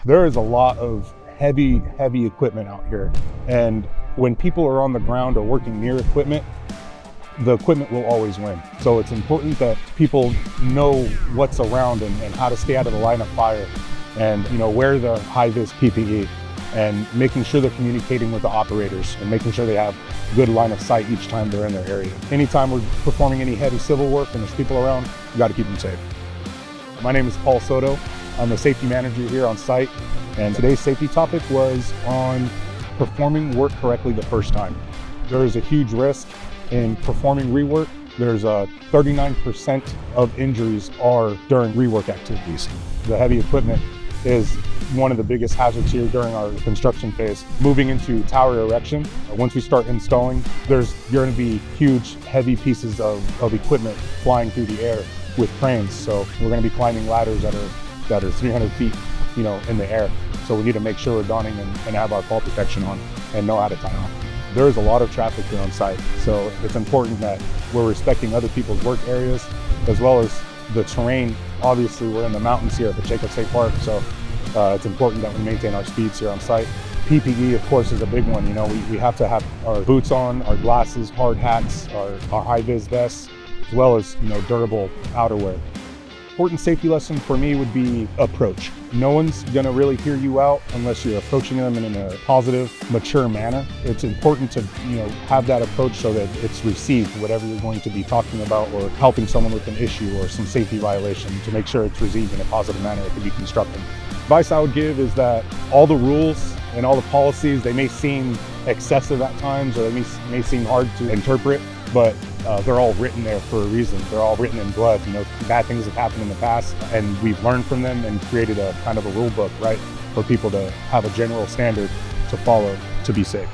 There is a lot of heavy equipment out here. And when people are on the ground or working near equipment, the equipment will always win. So it's important that people know what's around and how to stay out of the line of fire, and wear the high-vis PPE, and making sure they're communicating with the operators and making sure they have good line of sight each time they're in their area. Anytime we're performing any heavy civil work and there's people around, we got to keep them safe. My name is Paul Soto. I'm the safety manager here on site, and today's safety topic was on performing work correctly the first time. There is a huge risk in performing rework. There's 39% of injuries are during rework activities. The heavy equipment is one of the biggest hazards here during our construction phase. Moving into tower erection, once we start installing, there's going to be huge, heavy pieces of equipment flying through the air with cranes. So we're going to be climbing ladders that are 300 feet, in the air. So we need to make sure we're donning and have our fall protection on and know how to tie off. There is a lot of traffic here on site, so it's important that we're respecting other people's work areas as well as the terrain. Obviously, we're in the mountains here at Pacheco State Park, so it's important that we maintain our speeds here on site. PPE, of course, is a big one. We have to have our boots on, our glasses, hard hats, our high-vis vests, as well as durable outerwear. Important safety lesson for me would be approach. No one's gonna really hear you out unless you're approaching them in a positive, mature manner. It's important to have that approach so that it's received, whatever you're going to be talking about or helping someone with an issue or some safety violation, to make sure it's received in a positive manner. It can be constructive. Advice I would give is that all the rules and all the policies, they may seem excessive at times, or they may seem hard to interpret, but they're all written there for a reason. They're all written in blood. Bad things have happened in the past, and we've learned from them and created a kind of a rule book, right, for people to have a general standard to follow to be safe.